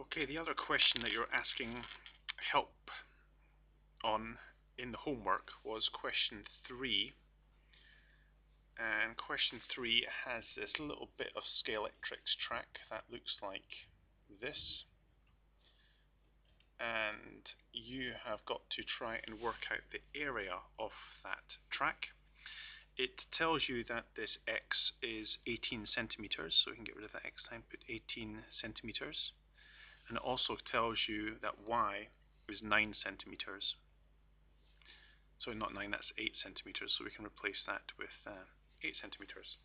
Okay, the other question that you're asking help on in the homework was question 3. And question 3 has this little bit of Scalextric track that looks like this. And you have got to try and work out the area of that track. It tells you that this x is 18 centimeters, so we can get rid of that x time, put 18 centimeters. And it also tells you that y is 9 centimeters. Sorry, not 9, that's 8 centimeters, so we can replace that with 8 centimeters.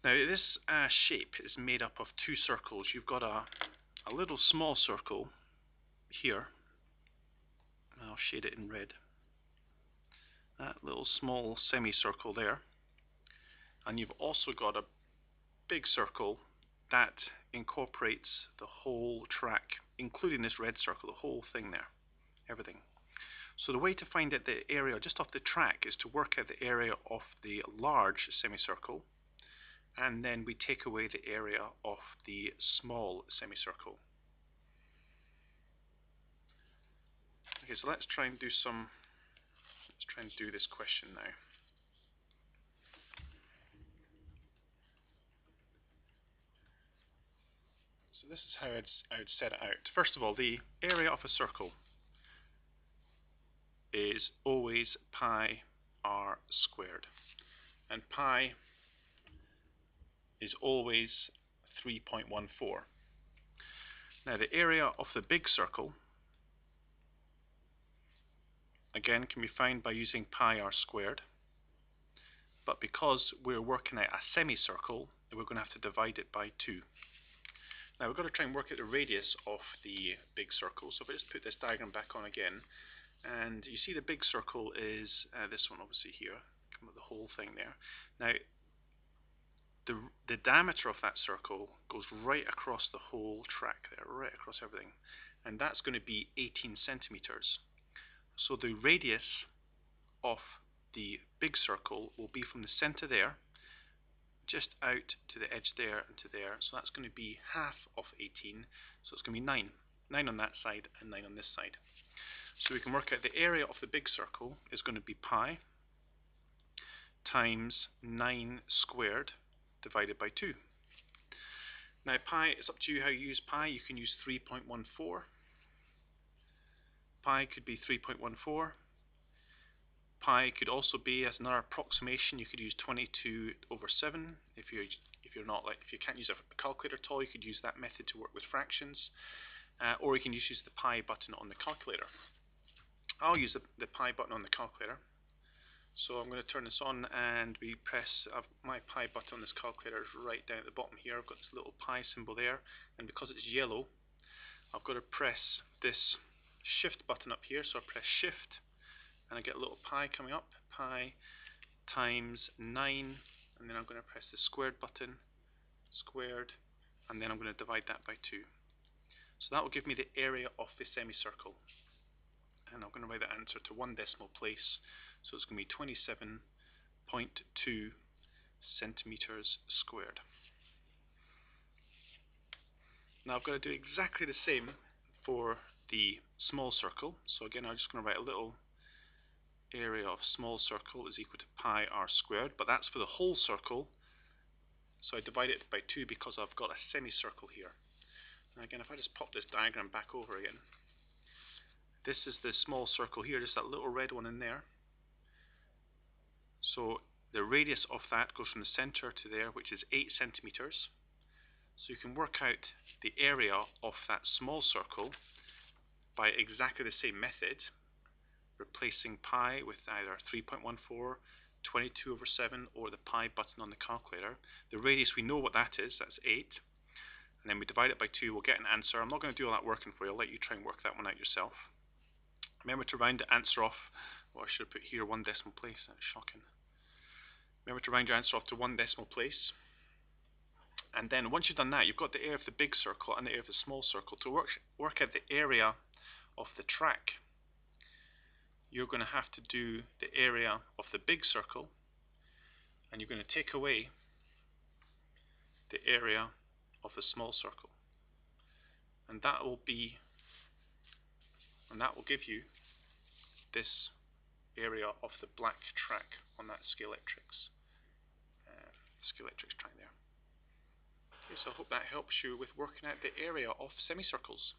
Now this shape is made up of two circles. You've got a little small circle here. I'll shade it in red. That little small semicircle there. And you've also got a big circle that incorporates the whole track, including this red circle, the whole thing there, everything. So the way to find out the area just off the track is to work out the area of the large semicircle, and then we take away the area of the small semicircle. Okay, so let's try and do this question now. So this is how I would set it out. First of all, the area of a circle is always pi r squared, and pi is always 3.14. Now the area of the big circle, again, can be found by using pi r squared, but because we're working out a semicircle, we're going to have to divide it by 2. Now we've got to try and work out the radius of the big circle, so if I just put this diagram back on again, and you see the big circle is this one obviously here, come with the whole thing there. Now the diameter of that circle goes right across the whole track there, right across everything, and that's going to be 18 centimeters. So the radius of the big circle will be from the center there, just out to the edge there and to there, so that's going to be half of 18, so it's going to be 9. 9 on that side and 9 on this side. So we can work out the area of the big circle is going to be pi times 9 squared divided by 2. Now pi, it's up to you how you use pi. You can use 3.14. Pi could be 3.14. Pi could also be, as another approximation, you could use 22 over 7. If you can't use a calculator at all, you could use that method to work with fractions, or you can just use the pi button on the calculator. I'll use the pi button on the calculator. So I'm going to turn this on, and we press my pi button on this calculator is right down at the bottom here. I've got this little pi symbol there, and because it's yellow, I've got to press this shift button up here. So I press shift, and I get a little pi coming up, pi times 9, and then I'm going to press the squared button, squared, and then I'm going to divide that by 2. So that will give me the area of the semicircle, and I'm going to write that answer to 1 decimal place, so it's going to be 27.2 centimeters squared. Now I've got to do exactly the same for the small circle, so again I'm just going to write a little area of small circle is equal to pi r squared, but that's for the whole circle, so I divide it by 2 because I've got a semicircle here. And again, if I just pop this diagram back over again, this is the small circle here, just that little red one in there. So the radius of that goes from the center to there, which is 8 centimeters. So you can work out the area of that small circle by exactly the same method, replacing pi with either 3.14, 22 over 7, or the pi button on the calculator. The radius, we know what that is, that's 8. And then we divide it by 2, we'll get an answer. I'm not going to do all that working for you, I'll let you try and work that one out yourself. Remember to round the answer off, well I should have put here 1 decimal place, that's shocking. Remember to round your answer off to 1 decimal place. And then once you've done that, you've got the area of the big circle and the area of the small circle. To work out the area of the track, you're going to have to do the area of the big circle, and you're going to take away the area of the small circle. and that will give you this area of the black track on that Scalextric track there. Okay, so I hope that helps you with working out the area of semicircles.